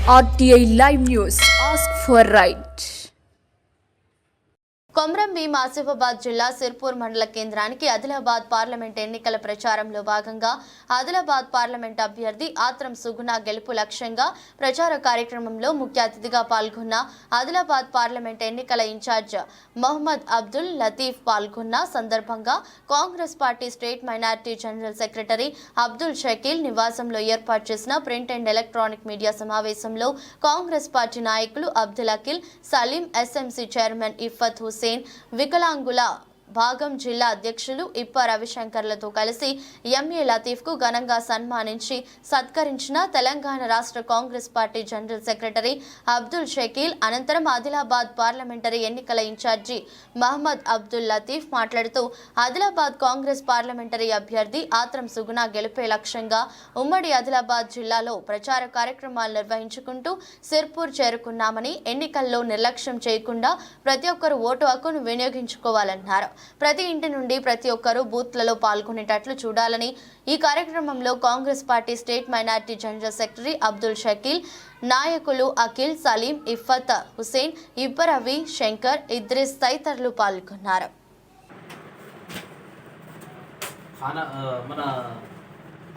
RTI Live News. Ask for right. Komaram Bheem Asifabad జిల్లా సిర్పూర్ మండల కేంద్రానికి ఆదిలాబాద్ పార్లమెంట్ ఎన్నికల ప్రచారంలో భాగంగా ఆదిలాబాద్ పార్లమెంట్ అభ్యర్థి ఆత్రం సుగుణ గెలుపు లక్ష్యంగా ప్రచార కార్యక్రమంలో ముఖ్య అతిథిగా పాల్గొన్న ఆదిలాబాద్ పార్లమెంట్ ఎన్నికల ఇన్ఛార్జ్ మొహమ్మద్ అబ్దుల్ లతీఫ్ పాల్గొన్న సందర్భంగా Congress party state minority general secretary Abdul Shakeel నివాసంలో ఏర్పాటు చేసిన ప్రింట్ అండ్ ఎలక్ట్రానిక్ మీడియా సమావేశంలో కాంగ్రెస్ పార్టీ నాయకులు అబ్దుల్ అఖిల్ సలీం ఎస్ఎంసీ చైర్మన్ ఇఫ్ఫత్ హుసేన్ వికలాంగుల భాగం జిల్లా అధ్యక్షులు ఇప్ప రవిశంకర్లతో కలిసి ఎంఏ లతీఫ్కు ఘనంగా సన్మానించి సత్కరించిన తెలంగాణ రాష్ట్ర Congress party general secretary Abdul Shakeel అనంతరం ఆదిలాబాద్ పార్లమెంటరీ ఎన్నికల ఇన్ఛార్జి మహమ్మద్ అబ్దుల్ లతీఫ్ మాట్లాడుతూ ఆదిలాబాద్ కాంగ్రెస్ పార్లమెంటరీ అభ్యర్థి ఆత్రం సుగుణ గెలుపే లక్ష్యంగా ఉమ్మడి ఆదిలాబాద్ జిల్లాలో ప్రచార కార్యక్రమాలు నిర్వహించుకుంటూ సిర్పూర్ చేరుకున్నామని ఎన్నికల్లో నిర్లక్ష్యం చేయకుండా ప్రతి ఒక్కరూ ఓటు హక్కును వినియోగించుకోవాలన్నారు. ప్రతి ఇంటి నుండి ప్రతి ఒక్కరూ బూత్లలో పాల్గొనేటట్లు చూడాలని ఈ కార్యక్రమంలో Congress party state minority general secretary Abdul Shakeel, నాయకులు అఖిల్, సలీం, ఇఫ్ఫత్ హుసేన్, ఇబ్బరవి, శంకర్, ఇద్రిస్ తదితరులు పాల్గొన్నారు. మన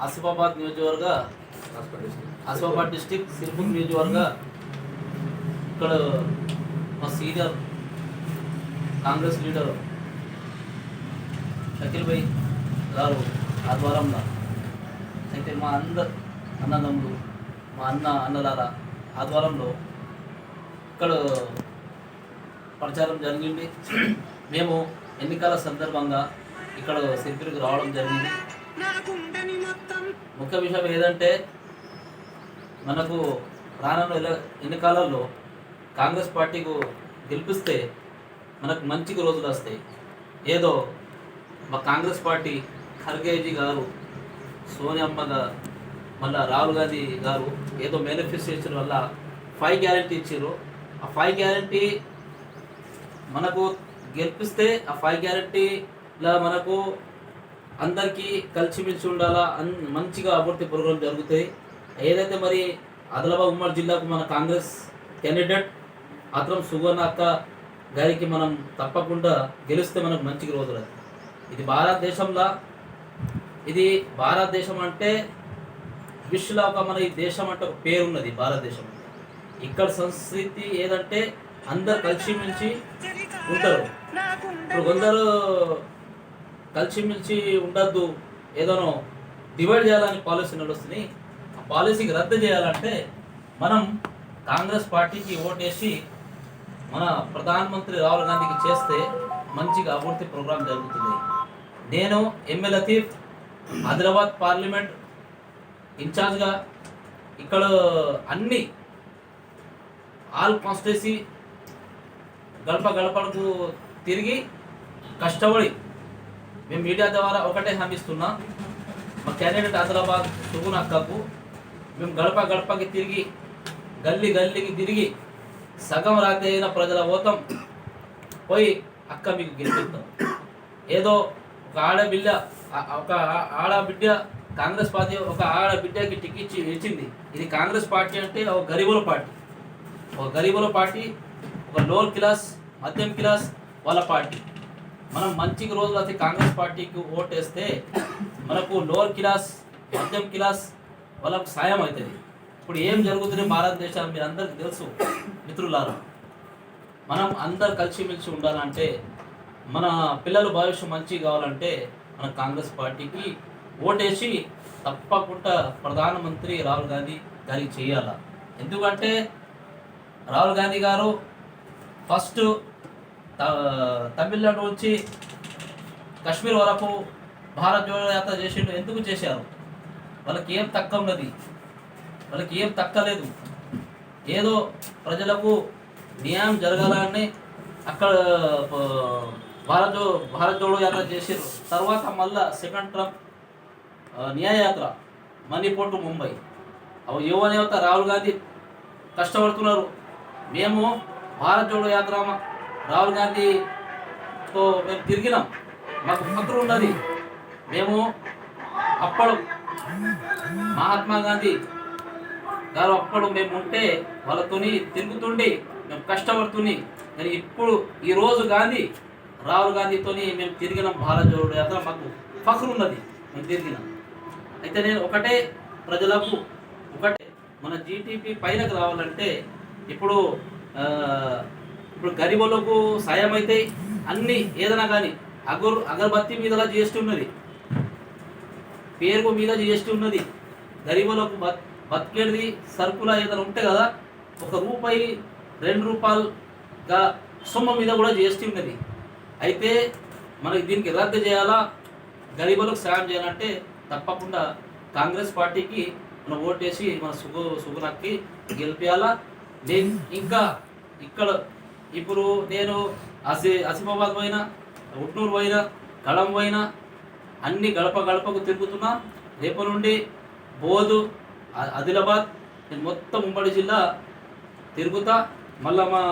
ఆసిఫాబాద్ నియోజకవర్గ ఆసిఫాబాద్ డిస్టిక్ సిర్పూర్ నియోజకవర్గ ఇక్కడ మా సీనియర్ కాంగ్రెస్ లీడర్ షకీల్ భాయ్ గారు ఆధ్వర్యంలో అయితే మా అందరు అన్నదమ్ములు మా అన్నలారా ఆధ్వర్యంలో ఇక్కడ ప్రచారం జరిగింది. మేము ఎన్నికల సందర్భంగా ఇక్కడ సిర్పూర్కి రావడం జరిగింది. ముఖ్య విషయం ఏదంటే మనకు రానున్న ఎన్నికలలో కాంగ్రెస్ పార్టీకు గెలిపిస్తే మనకు మంచి రోజులు వస్తాయి. ఏదో మా కాంగ్రెస్ పార్టీ ఖర్గేజీ గారు, సోనియమ్మ గారు, మళ్ళీ రాహుల్ గాంధీ గారు ఏదో మేనిఫెస్టేషన్ వల్ల 5 గ్యారెంటీ ఇచ్చారు. ఆ 5 గ్యారెంటీ మనకు గెలిపిస్తే ఆ 5 గ్యారెంటీలా మనకు అందరికీ కలిసిమెలిసి ఉండాలా, మంచిగా అభివృద్ధి ప్రోగ్రాం జరుగుతాయి. ఏదైతే మరి ఆదిలాబాద్ ఉమ్మడి జిల్లాకు మన కాంగ్రెస్ క్యాండిడేట్ ఆత్రం సుగుణ అక్క గారికి మనం తప్పకుండా గెలిస్తే మనకు మంచి రోజులు. ఇది భారతదేశం అంటే విశ్వలో ఒక మన ఈ దేశం అంటే ఒక పేరు ఉన్నది భారతదేశం. ఇక్కడ సంస్కృతి ఏదంటే అందరు కలిసిమెలిసి ఉంటారు. ఇప్పుడు కొందరు కలిసిమెలిసి ఉండద్దు, ఏదోనో డివైడ్ చేయాలని పాలసీ నడుస్తుంది. ఆ పాలసీకి రద్దు చేయాలంటే మనం కాంగ్రెస్ పార్టీకి ఓటేసి మన ప్రధానమంత్రి రాహుల్ గాంధీకి చేస్తే మంచిగా అభివృద్ధి ప్రోగ్రాం జరుగుతుంది. నేను ఎంఏ లతీఫ్ ఆదిలాబాద్ పార్లమెంట్ ఇన్ఛార్జ్గా ఇక్కడ అన్ని ఆల్ కాన్స్టిట్యూన్సీ గడపకు తిరిగి కష్టపడి మేము మీడియా ద్వారా ఒకటే హామీస్తున్నా, మా క్యాండిడేట్ ఆదిలాబాద్ సుగుణ అక్కకు మేము గడపకి తిరిగి గల్లీకి తిరిగి సగం రాత్రి అయిన ప్రజల ఓతం పోయి అక్క మీకు గెలిపిస్తాం. ఏదో ఒక ఆడబిడ్డ కాంగ్రెస్ పార్టీ ఒక ఆడబిడ్డకి టికెట్ ఇచ్చింది. ఇది కాంగ్రెస్ పార్టీ అంటే ఒక గరీబుల పార్టీ, ఒక లోవర్ క్లాస్ మధ్యం క్లాస్ వాళ్ళ పార్టీ. మనం మంచిగా రోజులు అయితే కాంగ్రెస్ పార్టీకి ఓటేస్తే మనకు లోవర్ క్లాస్ మధ్యం క్లాస్ వాళ్ళకు సాయం అవుతుంది. ఇప్పుడు ఏం జరుగుతుంది భారతదేశంలో మీరు అందరికీ తెలుసు మిత్రులారా. మనం అందరు కలిసిమెలిసి ఉండాలంటే, మన పిల్లల భవిష్యత్తు మంచి కావాలంటే మన కాంగ్రెస్ పార్టీకి ఓటేసి తప్పకుండా ప్రధానమంత్రి రాహుల్ గాంధీ గారికి చేయాలి. ఎందుకంటే రాహుల్ గాంధీ గారు ఫస్ట్ తమిళనాడు నుంచి కాశ్మీర్ వరకు భారత్ జోడో యాత్ర చేసిండు. ఎందుకు చేశారు? వాళ్ళకి ఏం తక్కువ ఉన్నది, వాళ్ళకి ఏం తక్కలేదు. ఏదో ప్రజలకు న్యాయం జరగాలని అక్కడ భారత్ జోడో యాత్ర చేసారు. తర్వాత మళ్ళా second Trump Nyay Yatra Manipur to Mumbai. అవి యువనేత రాహుల్ గాంధీ కష్టపడుతున్నారు. మేము భారత్ జోడో యాత్ర రాహుల్ గాంధీతో మేము తిరిగినాం, మాకు పత్రం ఉన్నది. మేము అప్పుడు మహాత్మా గాంధీ గారు అప్పుడు మేము ఉంటే వాళ్ళతోని తిరుగుతుండి మేము కష్టపడుతుంది. కానీ ఇప్పుడు ఈరోజు గాంధీ రాహుల్ గాంధీతోని మేము తిరిగిన భారత్ జోడో యాత్ర మాకు ఫఖ్రు ఉన్నది, మేము తిరిగినాం. అయితే నేను ఒకటే ప్రజలకు ఒకటే, మన జీటీపీ పైనకు రావాలంటే ఇప్పుడు గరీబులకు సాయం అయితే అన్ని ఏదైనా కానీ అగరబత్తి మీద జిఎస్టీ ఉన్నది, పేరుకు మీద జిఎస్టీ ఉన్నది. గరీబులకు బతికేది సరుకుల ఏదైనా ఉంటే కదా, ₹1 ₹2 సొమ్ము మీద కూడా జిఎస్టీ ఉన్నది. అయితే మనకి దీనికి రద్దు చేయాలా, గరీబులకు సాయం చేయాలంటే తప్పకుండా కాంగ్రెస్ పార్టీకి మనం ఓటేసి మన సుగుణకి గెలిపించాలా. నేను ఇంకా ఇక్కడ ఇప్పుడు నేను ఆసిఫాబాద్ పోయినా, ఉట్నూరు పోయినా, కళం పోయినా అన్ని గడపకు తిరుగుతున్నా. రేపు నుండి బోధు, ఆదిలాబాద్, నేను మొత్తం ఉమ్మడి జిల్లా తిరుగుతా. మళ్ళా మా